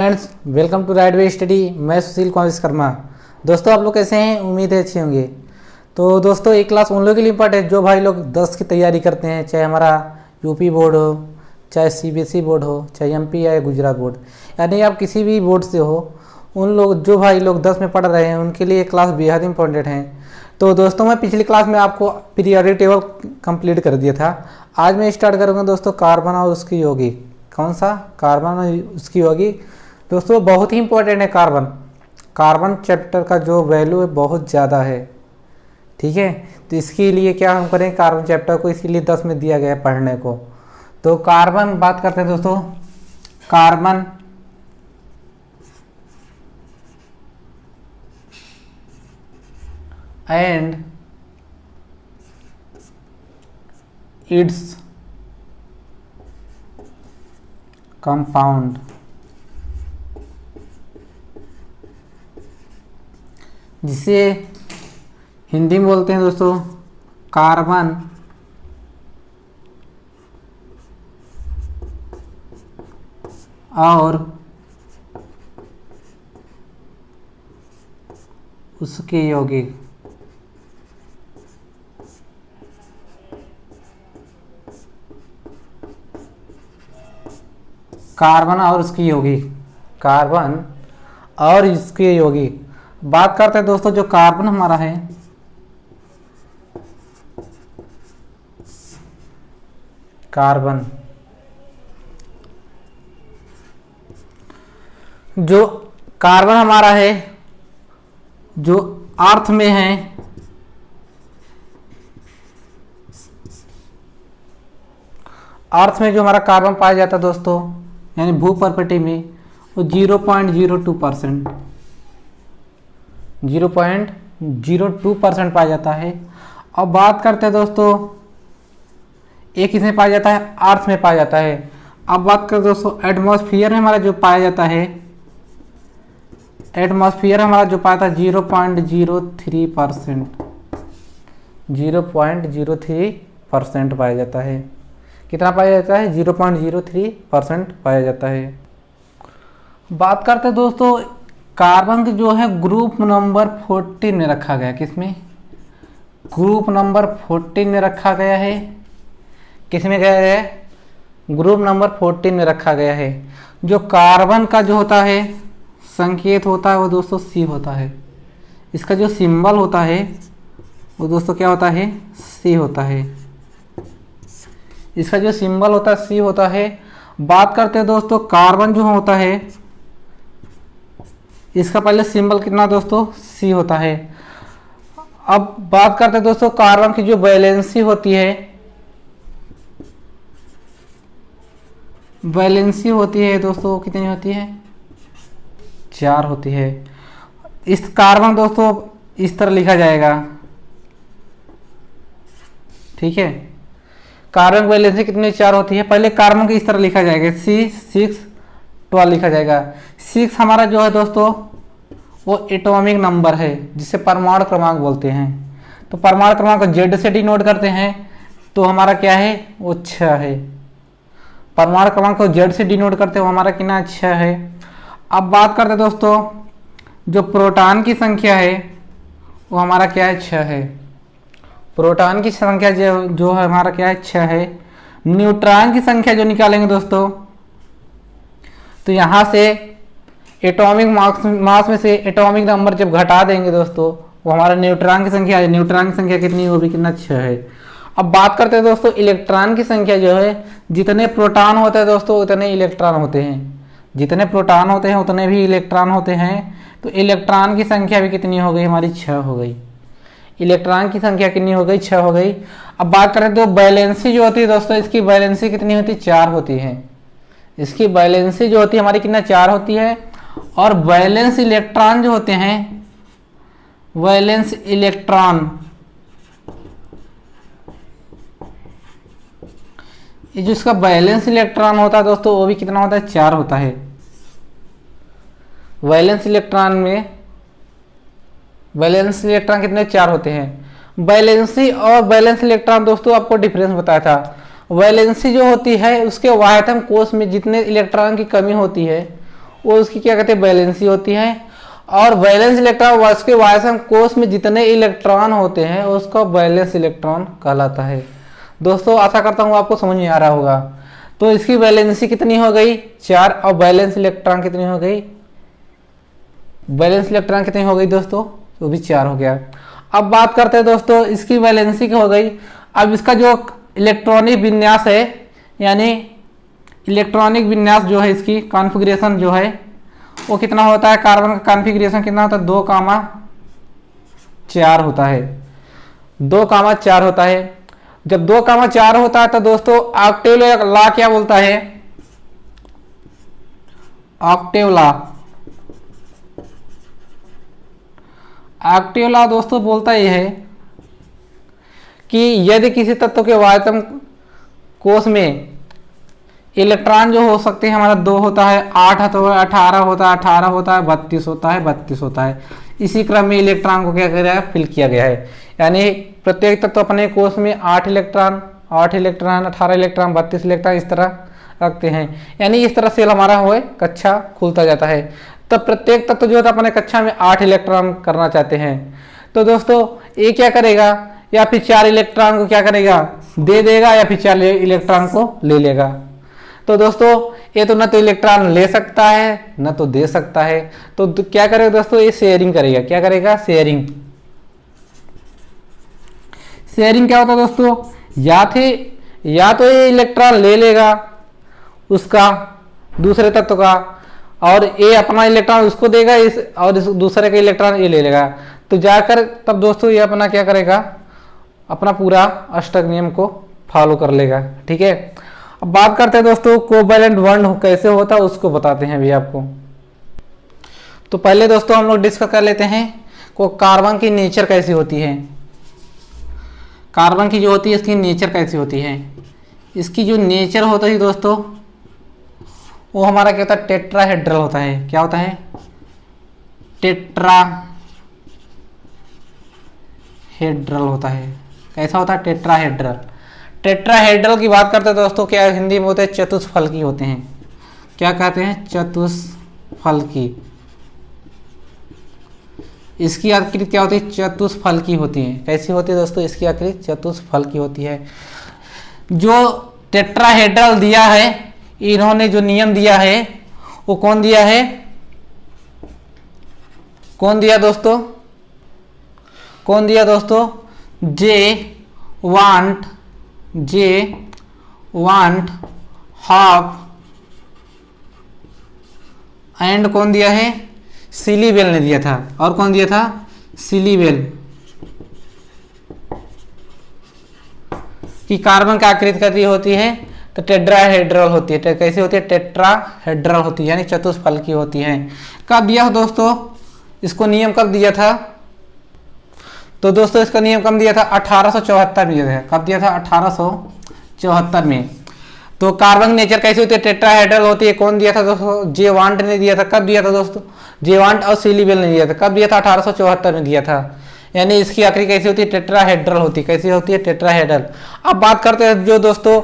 Friends, welcome to right way study. मैं सुशील कुमार विश्वकर्मा। दोस्तों, आप लोग कैसे हैं? उम्मीद है अच्छे होंगे। तो दोस्तों, एक क्लास उन लोगों के लिए इम्पोर्टेंट है जो भाई लोग 10 की तैयारी करते हैं, चाहे हमारा यूपी बोर्ड हो, चाहे सीबीएसई बोर्ड हो, चाहे एमपी या गुजरात बोर्ड, यानी आप किसी भी बोर्ड से हो। उन लोग जो भाई लोग 10 में पढ़ रहे हैं उनके लिए क्लास बेहद इंपॉर्टेंट है। तो दोस्तों, मैं पिछली क्लास में आपको पीरियोडिक टेबल कंप्लीट कर दिया था। आज मैं स्टार्ट करूँगा दोस्तों कार्बन और उसकी यौगिक। कौन सा? कार्बन और उसकी यौगिक। दोस्तों, बहुत ही इंपॉर्टेंट है कार्बन। कार्बन चैप्टर का जो वैल्यू है बहुत ज़्यादा है, ठीक है। तो इसके लिए क्या हम करें, कार्बन चैप्टर को इसके लिए 10 में दिया गया है पढ़ने को। तो कार्बन बात करते हैं दोस्तों। कार्बन एंड इट्स कंपाउंड, जिसे हिंदी में बोलते हैं दोस्तों कार्बन और उसके यौगिक। कार्बन और उसकी यौगिक, कार्बन और इसके यौगिक। बात करते हैं दोस्तों, जो कार्बन हमारा है, कार्बन जो कार्बन हमारा है, जो अर्थ में है, अर्थ में जो हमारा कार्बन पाया जाता है दोस्तों, यानी भूपर्पटी में, वो 0.02%, 0.02% पाया जाता है। अब बात करते हैं दोस्तों, एक इसमें पाया जाता है, अर्थ में पाया जाता है। अब बात करें दोस्तों, एटमॉस्फेयर में हमारा जो पाया जाता है, एटमॉस्फेयर हमारा जो पाया था 0.03%, 0.03% पाया जाता है। कितना पाया जाता है? 0.03% पाया जाता है। बात करते हैं दोस्तों, कार्बन की जो है ग्रुप नंबर 14 में रखा गया। किसमें? ग्रुप नंबर 14 में रखा गया है। किसमें गया है? ग्रुप नंबर 14 में रखा गया है। जो कार्बन का जो होता है संकेत होता है वो दोस्तों सी होता है। इसका जो सिंबल होता है वो दोस्तों क्या होता है? सी होता है। इसका जो सिंबल होता है सी होता है। बात करते हैं दोस्तों, कार्बन जो होता है इसका पहले सिंबल कितना दोस्तों? सी होता है। अब बात करते हैं दोस्तों, कार्बन की जो वैलेंसी होती है, वैलेंसी होती है दोस्तों कितनी होती है? 4 होती है। इस कार्बन दोस्तों इस तरह लिखा जाएगा, ठीक है। कार्बन की वैलेंसी कितनी? 4 होती है। पहले कार्बन की इस तरह लिखा जाएगा, C612 लिखा जाएगा। 6 हमारा जो है दोस्तों वो एटॉमिक नंबर है, जिसे परमाणु क्रमांक बोलते हैं। तो परमाणु क्रमांक को Z से डिनोट करते हैं, तो हमारा क्या है? वो 6 है। परमाणु क्रमांक को Z से डिनोट करते हैं, वो हमारा कितना? 6 है। अब बात करते हैं दोस्तों, जो प्रोटॉन की संख्या है वो हमारा क्या है? 6 है। प्रोटॉन की संख्या जो है हमारा क्या है? 6 है। न्यूट्रॉन की संख्या जो निकालेंगे दोस्तों, तो यहाँ से एटॉमिक मास में से एटॉमिक नंबर जब घटा देंगे दोस्तों, वो हमारा न्यूट्रॉन की संख्या है। न्यूट्रॉन की संख्या कितनी? वो भी कितना? 6 है। अब बात करते हैं दोस्तों, इलेक्ट्रॉन की संख्या जो है, जितने प्रोटॉन होते हैं दोस्तों उतने इलेक्ट्रॉन होते हैं। जितने प्रोटॉन होते हैं उतने भी इलेक्ट्रॉन होते हैं। तो इलेक्ट्रॉन की संख्या भी कितनी हो गई? हमारी 6 हो गई। इलेक्ट्रॉन की संख्या कितनी हो गई? 6 हो गई। अब बात करें तो वैलेंसी जो होती है दोस्तों, इसकी वैलेंसी कितनी होती है? 4 होती है। इसकी वैलेंसी जो होती है हमारी कितना? 4 होती है। और वैलेंस इलेक्ट्रॉन जो होते हैं, वैलेंस इलेक्ट्रॉन, ये जो इसका वैलेंस इलेक्ट्रॉन होता है दोस्तों वो भी कितना होता है? 4 होता है। वैलेंस इलेक्ट्रॉन में वैलेंस इलेक्ट्रॉन कितने? 4 होते हैं। वैलेंसी और वैलेंस इलेक्ट्रॉन दोस्तों आपको डिफरेंस बताया था। वैलेंसी जो होती है उसके वायतम कोष में जितने इलेक्ट्रॉन की कमी होती है वो उसकी क्या कहते हैं, वैलेंसी होती है। और वैलेंस इलेक्ट्रॉन उसके वायसन कोष में जितने इलेक्ट्रॉन होते हैं उसका वैलेंस इलेक्ट्रॉन कहलाता है। दोस्तों आशा करता हूँ आपको समझ में आ रहा होगा। तो इसकी वैलेंसी कितनी हो गई, 4, और वैलेंस इलेक्ट्रॉन कितनी हो गई, वैलेंस इलेक्ट्रॉन कितनी हो गई दोस्तों, वो भी 4 हो गया। अब बात करते हैं दोस्तों इसकी वैलेंसी की हो गई। अब इसका जो इलेक्ट्रॉनिक विन्यास है, यानी इलेक्ट्रॉनिक विन्यास जो है, इसकी कॉन्फ़िगरेशन जो है वो कितना होता है, कार्बन का कॉन्फ़िगरेशन कितना होता है, 2,4 होता है, 2,4 होता है। जब 2,4 होता है तो दोस्तों ऑक्टेव लॉ क्या बोलता है, ऑक्टेव लॉ दोस्तों बोलता यह है कि यदि किसी तत्व के वायतन कोष में इलेक्ट्रॉन जो हो सकते हैं हमारा 2 होता है, 8 होता है, 18 होता है, 18 होता है, 32 होता है, 32 होता है, इसी क्रम में इलेक्ट्रॉन को क्या किया है, फिल किया गया है। यानी प्रत्येक तत्व अपने कोष में 8 इलेक्ट्रॉन, 18 इलेक्ट्रॉन, 32 इलेक्ट्रॉन इस तरह रखते हैं। यानी इस तरह सेल हमारा हुए कक्षा खुलता जाता है। तब प्रत्येक तत्व जो है अपने कक्षा में 8 इलेक्ट्रॉन करना चाहते हैं। तो दोस्तों ये क्या करेगा, या फिर 4 इलेक्ट्रॉन को क्या करेगा, दे देगा, या फिर 4 इलेक्ट्रॉन को ले लेगा। तो दोस्तों ये तो न तो इलेक्ट्रॉन ले सकता है न तो दे सकता है। तो क्या करेगा दोस्तों, ये शेयरिंग करेगा। क्या करेगा, शेयरिंग। शेयरिंग क्या होता है दोस्तों, या तो ये इलेक्ट्रॉन ले लेगा उसका दूसरे तत्व का, और ये अपना इलेक्ट्रॉन उसको देगा, इस दूसरे का इलेक्ट्रॉन ये ले लेगा। तो जाकर तब दोस्तों ये अपना क्या करेगा, अपना पूरा अष्टक नियम को फॉलो कर लेगा। ठीक है, अब बात करते हैं दोस्तों कोवैलेंट बॉन्ड कैसे होता है, उसको बताते हैं अभी आपको। तो पहले दोस्तों हम लोग डिस्कस कर लेते हैं को कार्बन की नेचर कैसी होती है। कार्बन की जो होती है इसकी नेचर कैसी होती है। इसकी जो नेचर होता है दोस्तों वो हमारा क्या होता है, टेट्राहेड्रल होता है। क्या होता है, टेट्राहेड्रल होता है। कैसा होता है, टेट्राहेड्रल। टेट्राहेड्रल की बात करते हैं दोस्तों, क्या हिंदी में होते हैं, चतुष्फलकी होते हैं। क्या कहते हैं, चतुष्फलकी। इसकी आकृति क्या होती है, चतुष्फलकी होती है। कैसी होती है दोस्तों, इसकी आकृति चतुष्फलकी होती है। जो टेट्राहेड्रल दिया है, इन्होंने जो नियम दिया है वो कौन दिया है, कौन दिया दोस्तों, कौन दिया दोस्तों, जे वांट हाफ एंड कौन दिया है, सिलीवेल ने दिया था। और कौन दिया था, सिलीवेल। कि कार्बन का आकृति कैसी होती है, तो टेट्राहेड्रल होती है। कैसी होती है, टेट्राहेड्रल होती है, यानी चतुष्फलकी होती है। कब दिया दोस्तों, इसको नियम कब दिया था, तो दोस्तों इसका नियम कब दिया था, 1874 में दिया था। कब दिया था, 1874 में। तो कार्बन नेचर कैसी होती है, टेट्राहेड्रल होती है। कौन दिया था दोस्तों, जे वांट ने दिया था। कब दिया था दोस्तों, जे वांट और सिलीवेल ने दिया था। कब दिया था, 1874 में दिया था। यानी इसकी आकृति कैसी होती है, टेट्राहेड्रल होती है। कैसी होती है, टेट्राहेड्रल। अब बात करते हैं जो दोस्तों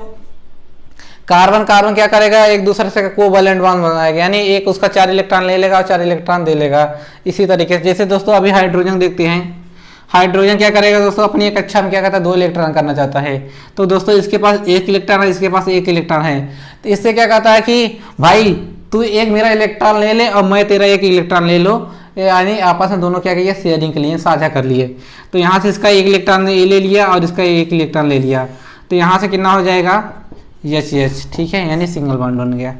कार्बन क्या करेगा, एक दूसरे से कोवैलेंट बॉन्ड बनाएगा। यानी एक उसका 4 इलेक्ट्रॉन ले लेगा और 4 इलेक्ट्रॉन दे लेगा। इसी तरीके से जैसे दोस्तों अभी हाइड्रोजन देखते हैं, हाइड्रोजन क्या करेगा दोस्तों, अपनी एक कक्षा में क्या करता है, 2 इलेक्ट्रॉन करना चाहता है। तो दोस्तों इसके पास 1 इलेक्ट्रॉन है, इसके पास 1 इलेक्ट्रॉन है। तो इससे क्या कहता है कि भाई तू एक मेरा इलेक्ट्रॉन ले ले और मैं तेरा 1 इलेक्ट्रॉन ले लो। यानी आपस में दोनों क्या किया, शेयरिंग के लिए साझा कर लिए। तो यहाँ से इसका 1 इलेक्ट्रॉन ले लिया और इसका 1 इलेक्ट्रॉन ले लिया। तो यहाँ से कितना हो जाएगा, H। ठीक है, यानी सिंगल बॉन्ड बन गया।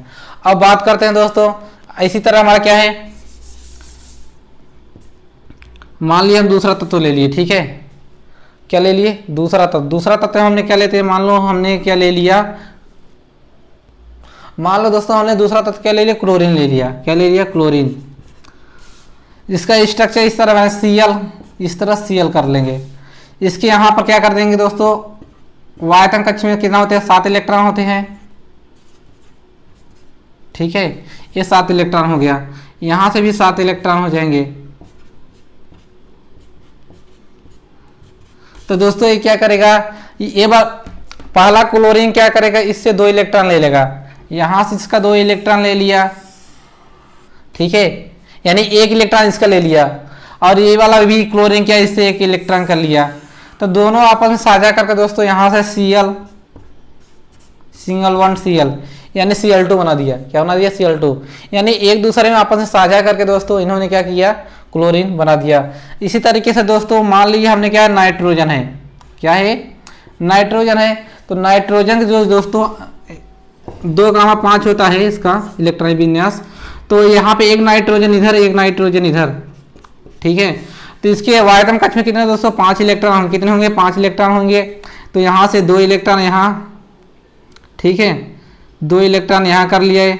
अब बात करते हैं दोस्तों, इसी तरह हमारा क्या है, मान लिया हम दूसरा तत्व ले लिए। ठीक है, क्या ले लिए, दूसरा तत्व हमने क्या लेते हैं, मान लो हमने क्या ले लिया, मान लो दोस्तों हमने दूसरा तत्व क्या ले लिया, क्लोरीन ले लिया। क्या ले लिया, क्लोरीन। इसका स्ट्रक्चर इस तरह है, Cl, इस तरह Cl कर लेंगे। इसके यहाँ पर क्या कर देंगे दोस्तों, वायतन कक्ष में कितना होते हैं, 7 इलेक्ट्रॉन होते हैं। ठीक है, ये 7 इलेक्ट्रॉन हो गया। यहाँ से भी 7 इलेक्ट्रॉन हो जाएंगे। तो दोस्तों ये क्या करेगा, ये बार पहला क्लोरीन क्या करेगा, इससे 2 इलेक्ट्रॉन ले लेगा। यहाँ से इसका 2 इलेक्ट्रॉन ले लिया ठीक है, यानी एक इलेक्ट्रॉन इसका ले लिया, और ये वाला भी क्लोरीन क्या इससे एक इलेक्ट्रॉन कर लिया, तो दोनों आपस में साझा करके दोस्तों यहाँ से Cl सिंगल बॉन्ड Cl यानी Cl2 बना दिया। क्या बना दिया? Cl2। यानी एक दूसरे में आपस में साझा करके दोस्तों इन्होंने क्या किया? क्लोरीन बना दिया। इसी तरीके से दोस्तों मान लीजिए हमने क्या नाइट्रोजन है, क्या है? नाइट्रोजन है। तो नाइट्रोजन जो दोस्तों 2,5 होता है इसका इलेक्ट्रॉनिक विन्यास, तो यहाँ पे एक नाइट्रोजन इधर, एक नाइट्रोजन इधर, ठीक है। तो इसके वायतम कक्ष में कितने दोस्तों? 5 इलेक्ट्रॉन होंगे। कितने होंगे? 5 इलेक्ट्रॉन होंगे। तो यहाँ से 2 इलेक्ट्रॉन यहाँ, ठीक है, 2 इलेक्ट्रॉन यहाँ कर लिया,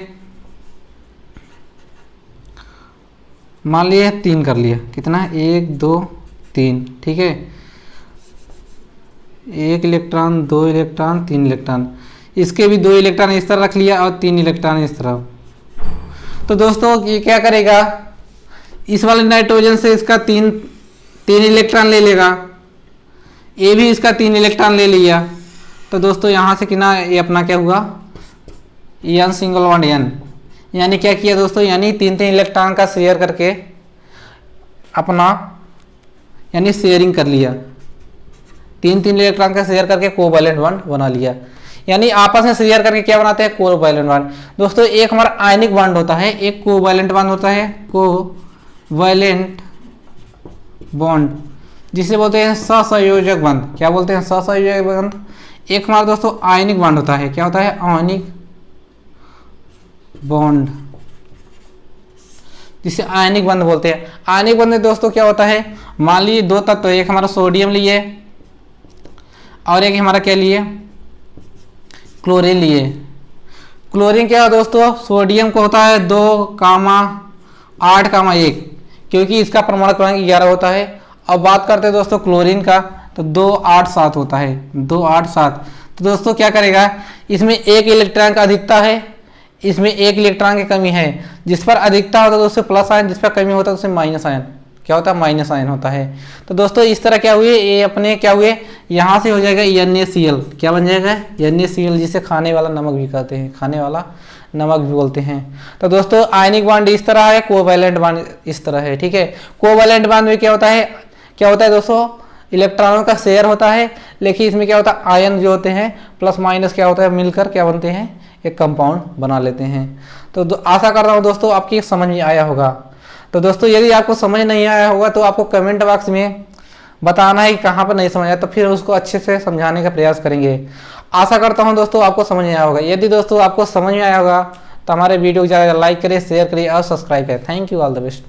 मान लिए 3 कर लिया। कितना? 1 2 3, ठीक है, 1 इलेक्ट्रॉन 2 इलेक्ट्रॉन 3 इलेक्ट्रॉन। इसके भी 2 इलेक्ट्रॉन इस तरह रख लिया और 3 इलेक्ट्रॉन इस तरह। तो दोस्तों ये क्या करेगा? इस वाले नाइट्रोजन से इसका 3 इलेक्ट्रॉन ले लेगा, ये भी इसका 3 इलेक्ट्रॉन ले लिया। तो दोस्तों यहाँ से कितना ये अपना क्या हुआ? n सिंगल बॉन्ड n, यानी क्या किया दोस्तों? यानी 3 इलेक्ट्रॉन का शेयर करके अपना यानी शेयरिंग कर लिया, 3 इलेक्ट्रॉन का शेयर करके कोवैलेंट बॉन्ड बना लिया। यानी आपस में शेयर करके क्या बनाते हैं? Covalent bond. दोस्तों एक हमारा आयनिक बॉन्ड होता है, एक कोवैलेंट बॉन्ड होता है, कोवैलेंट बॉन्ड, जिसे बोलते हैं सहसंयोजक बंध। क्या बोलते हैं? सहसंयोजक बंध। एक हमारा दोस्तों आयनिक बॉन्ड होता है, क्या होता है? आयनिक बॉन्ड, जिसे आयनिक बंध बोलते हैं। आयनिक बंध में दोस्तों क्या होता है? मान लीजिए 2 तत्व, एक हमारा सोडियम लिए और एक हमारा क्या लिए? क्लोरीन लिए। क्लोरीन क्या है दोस्तों? सोडियम को होता है 2,8,1, क्योंकि इसका परमाणु क्रमांक 11 होता है। अब बात करते हैं दोस्तों क्लोरीन का, तो 2,8,7 होता है, 2,8,7। तो दोस्तों क्या करेगा? इसमें एक इलेक्ट्रॉन का अधिकता है, इसमें एक इलेक्ट्रॉन की कमी है। जिस पर अधिकता होता है तो उससे प्लस आयन, जिस पर कमी होता है तो उससे माइनस आयन। क्या होता है? माइनस आयन होता है। तो दोस्तों इस तरह क्या हुए? ये अपने क्या हुए? यहाँ से हो जाएगा NaCl। क्या बन जाएगा? NaCl, जिसे खाने वाला नमक भी कहते हैं, खाने वाला नमक भी बोलते हैं। तो दोस्तों आयनिक बॉन्ड इस तरह है, कोवैलेंट बॉन्ड इस तरह है, ठीक है। कोवैलेंट बॉन्ड में क्या होता है? क्या होता है दोस्तों? इलेक्ट्रॉनों का शेयर होता है, लेकिन इसमें क्या होता है? आयन जो होते हैं प्लस माइनस क्या होता है? मिलकर क्या बनते हैं? एक कंपाउंड बना लेते हैं। तो आशा कर रहा हूँ दोस्तों आपकी समझ में आया होगा। तो दोस्तों यदि आपको समझ नहीं आया होगा तो आपको कमेंट बॉक्स में बताना है कि कहाँ पर नहीं समझ आया, तो फिर उसको अच्छे से समझाने का प्रयास करेंगे। आशा करता हूँ दोस्तों आपको समझ में आया होगा। यदि दोस्तों आपको समझ में आया होगा तो हमारे वीडियो को ज़्यादा लाइक करिए, शेयर करिए और सब्सक्राइब करें। Thank you, all the best.